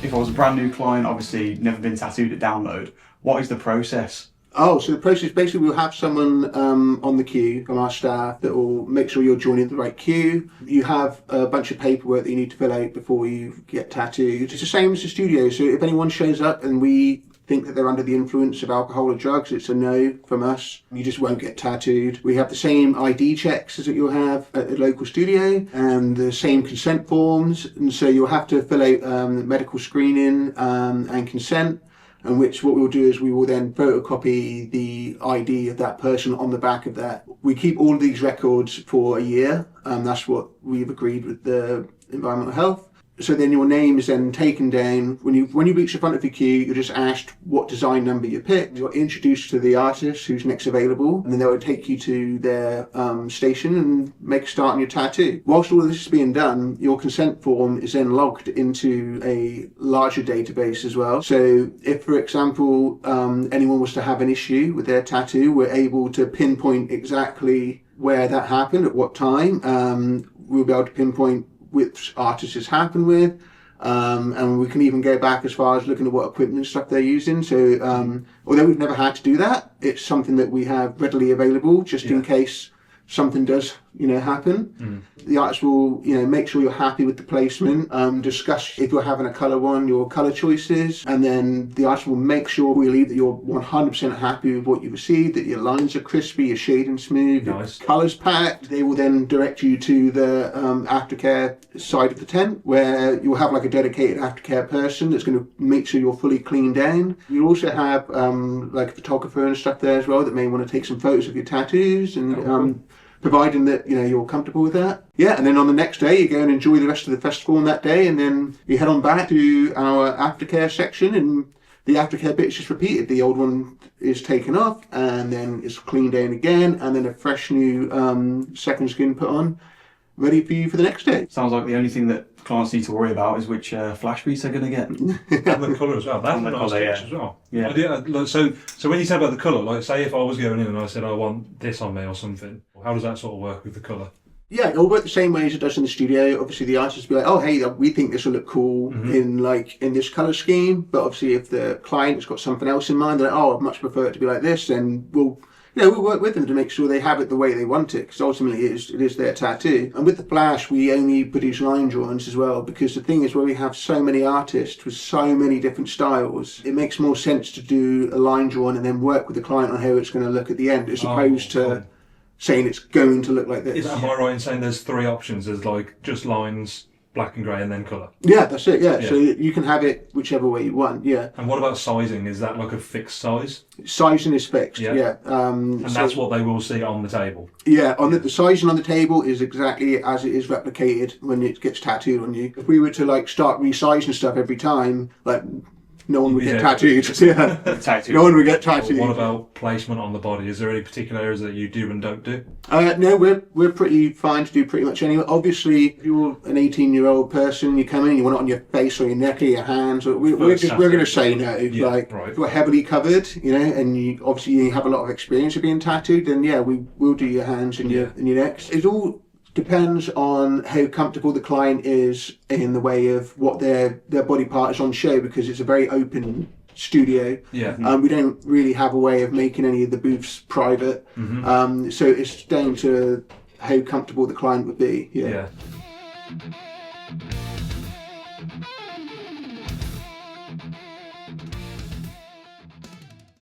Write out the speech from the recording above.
If I was a brand new client, obviously never been tattooed at download, what is the process? Oh, so the process, basically we'll have someone on the queue on our staff that will make sure you're joining the right queue. You have a bunch of paperwork that you need to fill out before you get tattooed. It's the same as the studio, so if anyone shows up and we think that they're under the influence of alcohol or drugs, it's a no from us. You just won't get tattooed. We have the same ID checks as that you'll have at the local studio and the same consent forms, and so you'll have to fill out medical screening and consent. And what we'll do is we will then photocopy the ID of that person on the back of that. We keep all of these records for a year. That's what we've agreed with the environmental health. So then your name is then taken down. When you reach the front of the queue, you're just asked what design number you picked. You're introduced to the artist who's next available, and then they will take you to their station and make a start on your tattoo. Whilst all of this is being done, your consent form is then logged into a larger database as well. So if, for example, anyone was to have an issue with their tattoo, we're able to pinpoint exactly where that happened, at what time. We'll be able to pinpoint which artists it's happened with, and we can even go back as far as looking at what equipment and stuff they're using. So although we've never had to do that, it's something that we have readily available just in case something does happen. The artist will make sure you're happy with the placement, discuss if you're having a colour one, your colour choices, and then the artist will make sure that you're 100% happy with what you received, that your lines are crispy, your shading smooth, nice, your colours packed. They will then direct you to the aftercare side of the tent, where you'll have like a dedicated aftercare person that's going to make sure you're fully cleaned down. You'll also have like a photographer and stuff there as well that may want to take some photos of your tattoos, and providing that you're comfortable with that. And then on the next day you go and enjoy the rest of the festival on that day, and then you head on back to our aftercare section, and the aftercare bit is just repeated. The old one is taken off and then it's cleaned down again, and then a fresh new second skin put on, ready for you for the next day. Sounds like the only thing that clients need to worry about is which flash piece they're going to get. And the colour as well. That's a nice sketch as well. So when you say about the colour, like say if I was going in and I said I want this on me or something, how does that sort of work with the colour? Yeah, it'll work the same way as it does in the studio. Obviously the artist will be like, oh hey, we think this will look cool in this colour scheme, but obviously if the client's got something else in mind, they're like, oh, I'd much prefer it to be like this, then we'll work with them to make sure they have it the way they want it, because ultimately it is their tattoo. And with the flash, we only produce line drawings as well, because the thing is, where we have so many artists with so many different styles, it makes more sense to do a line drawing and then work with the client on how it's going to look at the end, as opposed to saying it's going to look like this. Am I right in saying there's three options? There's like just lines, black and grey, and then colour? Yeah, that's it, yeah. So you can have it whichever way you want, And what about sizing? Is that like a fixed size? Sizing is fixed, and that's what they will see on the table? Yeah, the sizing on the table is exactly as it is replicated when it gets tattooed on you. If we were to start resizing stuff every time, no one would get tattooed. No one would get tattooed. What about placement on the body? Is there any particular areas that you do and don't do? No, we're pretty fine to do pretty much anywhere. Obviously, if you're an 18-year-old person, you come in and you want it on your face or your neck or your hands, we're going to say no. If you're heavily covered, and you have a lot of experience of being tattooed, then we will do your hands and your necks. It all depends on how comfortable the client is in the way of what their body part is on show, because it's a very open studio. We don't really have a way of making any of the booths private. So it's down to how comfortable the client would be.